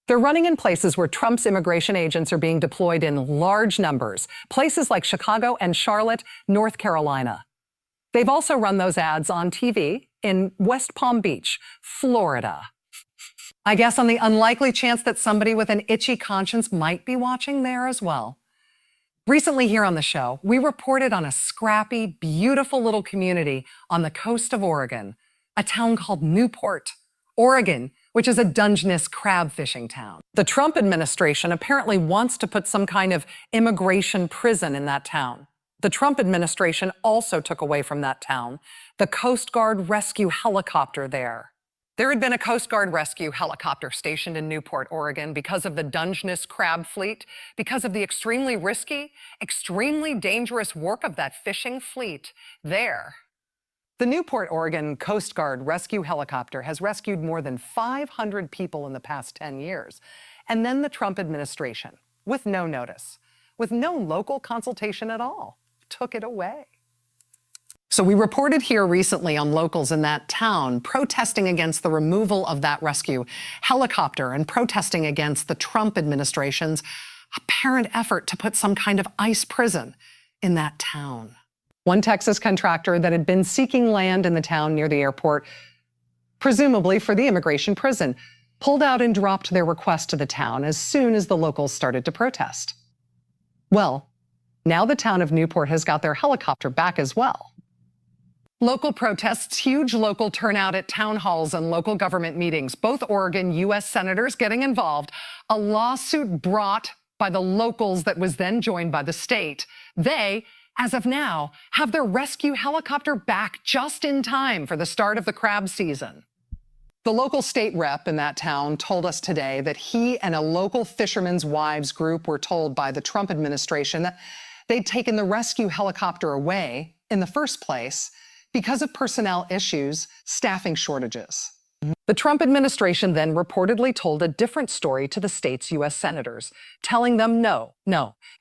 They're running in places where Trump's immigration agents are being deployed in large numbers, places like Chicago and Charlotte, North Carolina. They've also run those ads on TV in West Palm Beach, Florida. I guess on the unlikely chance that somebody with an itchy conscience might be watching there as well. Recently here on the show, we reported on a scrappy, beautiful little community on the coast of Oregon, a town called Newport, Oregon, which is a Dungeness crab fishing town. The Trump administration apparently wants to put some kind of immigration prison in that town. The Trump administration also took away from that town the Coast Guard rescue helicopter there. There had been a Coast Guard rescue helicopter stationed in Newport, Oregon because of the Dungeness crab fleet, because of the extremely risky, extremely dangerous work of that fishing fleet there. The Newport, Oregon Coast Guard rescue helicopter has rescued more than 500 people in the past 10 years. And then the Trump administration, with no notice, with no local consultation at all, took it away. So we reported here recently on locals in that town protesting against the removal of that rescue helicopter and protesting against the Trump administration's apparent effort to put some kind of ICE prison in that town. One Texas contractor that had been seeking land in the town near the airport, presumably for the immigration prison, pulled out and dropped their request to the town as soon as the locals started to protest. Well, now the town of Newport has got their helicopter back as well. Local protests, huge local turnout at town halls and local government meetings, both Oregon U.S. senators getting involved, a lawsuit brought by the locals that was then joined by the state. They, as of now, have their rescue helicopter back just in time for the start of the crab season. The local state rep in that town told us today that he and a local fishermen's wives group were told by the Trump administration that they'd taken the rescue helicopter away in the first place because of personnel issues, staffing shortages. The Trump administration then reportedly told a different story to the state's U.S. senators, telling them no,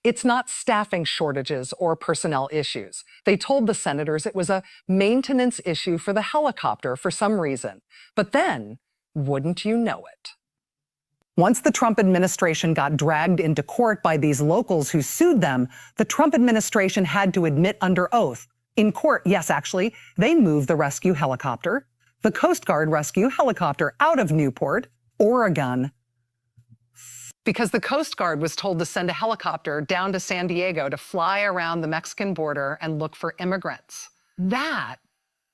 it's not staffing shortages or personnel issues. They told the senators it was a maintenance issue for the helicopter for some reason. But then, wouldn't you know it? Once the Trump administration got dragged into court by these locals who sued them, the Trump administration had to admit under oath, in court, yes, actually, they moved the rescue helicopter, the Coast Guard rescue helicopter, out of Newport, Oregon, because the Coast Guard was told to send a helicopter down to San Diego to fly around the Mexican border and look for immigrants. That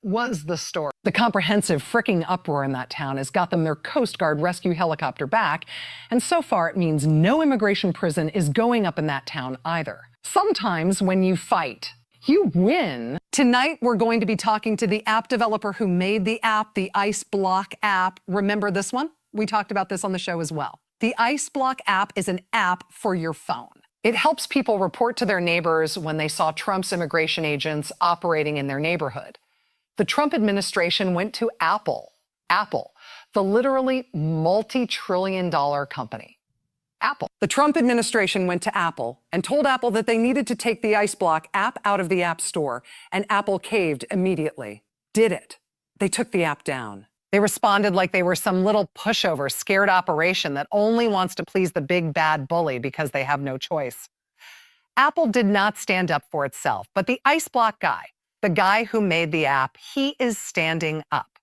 was the story. The comprehensive fricking uproar in that town has got them their Coast Guard rescue helicopter back, and so far it means no immigration prison is going up in that town either. Sometimes when you fight, you win. Tonight, we're going to be talking to the app developer who made the app, the Ice Block app. Remember this one? We talked about this on the show as well. The Ice Block app is an app for your phone. It helps people report to their neighbors when they saw Trump's immigration agents operating in their neighborhood. The Trump administration went to Apple, the literally multi-trillion-dollar company. Apple. The Trump administration went to Apple and told Apple that they needed to take the Ice Block app out of the App Store, and Apple caved immediately. Did it. They took the app down. They responded like they were some little pushover, scared operation that only wants to please the big bad bully because they have no choice. Apple did not stand up for itself, but the Ice Block guy, the guy who made the app, he is standing up.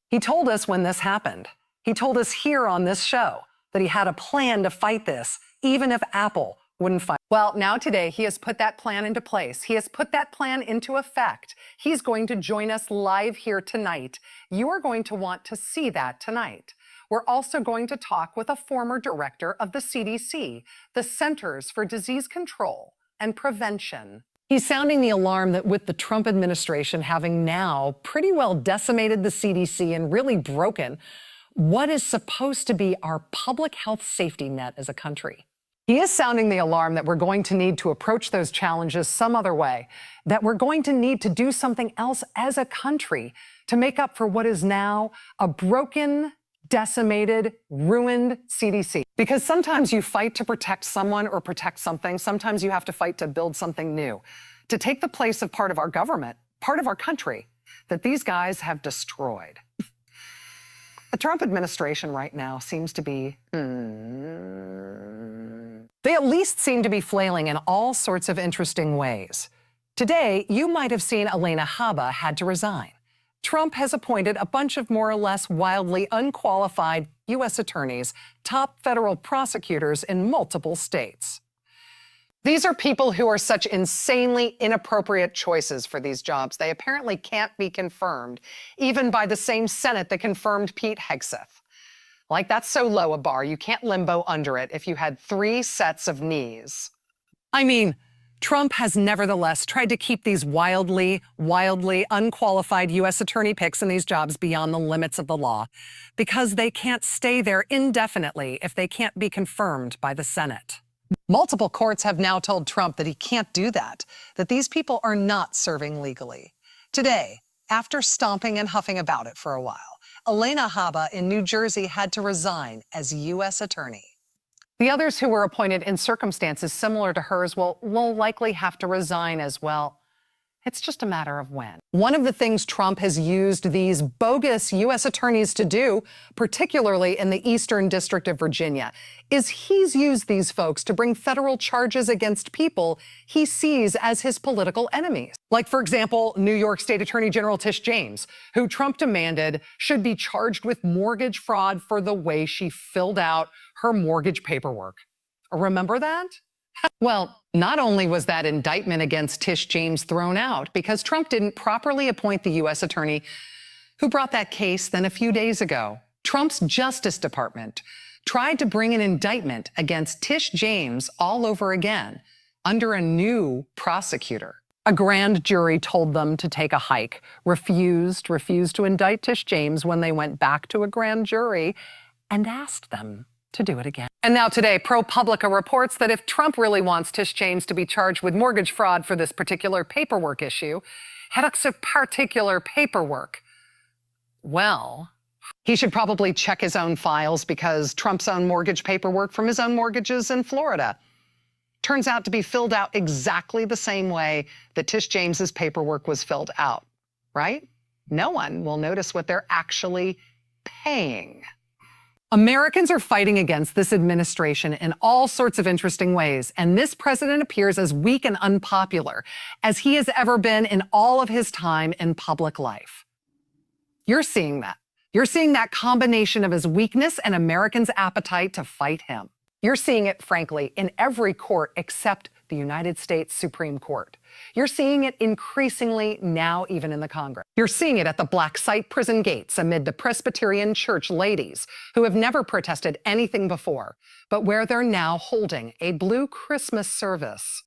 He told us when this happened. He told us here on this show that he had a plan to fight this, even if Apple wouldn't fight. Well, now today, he has put that plan into place. He has put that plan into effect. He's going to join us live here tonight. You are going to want to see that tonight. We're also going to talk with a former director of the CDC, the Centers for Disease Control and Prevention. He's sounding the alarm that with the Trump administration having now pretty well decimated the CDC and really broken what is supposed to be our public health safety net as a country. He is sounding the alarm that we're going to need to approach those challenges some other way, that we're going to need to do something else as a country to make up for what is now a broken, decimated, ruined CDC. Because sometimes you fight to protect someone or protect something. Sometimes you have to fight to build something new, to take the place of part of our government, part of our country that these guys have destroyed. The Trump administration right now seems to be They at least seem to be flailing in all sorts of interesting ways. Today, you might have seen Alina Habba had to resign. Trump has appointed a bunch of more or less wildly unqualified U.S. attorneys, top federal prosecutors in multiple states. These are people who are such insanely inappropriate choices for these jobs. They apparently can't be confirmed, even by the same Senate that confirmed Pete Hegseth. Like, that's so low a bar, you can't limbo under it if you had 3 sets of knees. I mean, Trump has nevertheless tried to keep these wildly unqualified U.S. attorney picks in these jobs beyond the limits of the law, because they can't stay there indefinitely if they can't be confirmed by the Senate. Multiple courts have now told Trump that he can't do that these people are not serving legally. Today, after stomping and huffing about it for a while, Alina Habba in New Jersey had to resign as U.S. attorney. The others who were appointed in circumstances similar to hers will likely have to resign as well. It's just a matter of when. One of the things Trump has used these bogus U.S. attorneys to do, particularly in the Eastern District of Virginia, is he's used these folks to bring federal charges against people he sees as his political enemies. Like, for example, New York State Attorney General Tish James, who Trump demanded should be charged with mortgage fraud for the way she filled out her mortgage paperwork. Remember that? Well, not only was that indictment against Tish James thrown out because Trump didn't properly appoint the U.S. attorney who brought that case, then a few days ago, Trump's Justice Department tried to bring an indictment against Tish James all over again under a new prosecutor. A grand jury told them to take a hike, refused to indict Tish James when they went back to a grand jury and asked them to do it again. And now today, ProPublica reports that if Trump really wants Tish James to be charged with mortgage fraud for this particular paperwork issue, well, he should probably check his own files because Trump's own mortgage paperwork from his own mortgages in Florida turns out to be filled out exactly the same way that Tish James's paperwork was filled out, right? No one will notice what they're actually paying. Americans are fighting against this administration in all sorts of interesting ways, and this president appears as weak and unpopular as he has ever been in all of his time in public life. You're seeing that. You're seeing that combination of his weakness and Americans' appetite to fight him. You're seeing it, frankly, in every court except the United States Supreme Court. You're seeing it increasingly now even in the Congress. You're seeing it at the black site prison gates amid the Presbyterian Church ladies who have never protested anything before, but where they're now holding a blue Christmas service.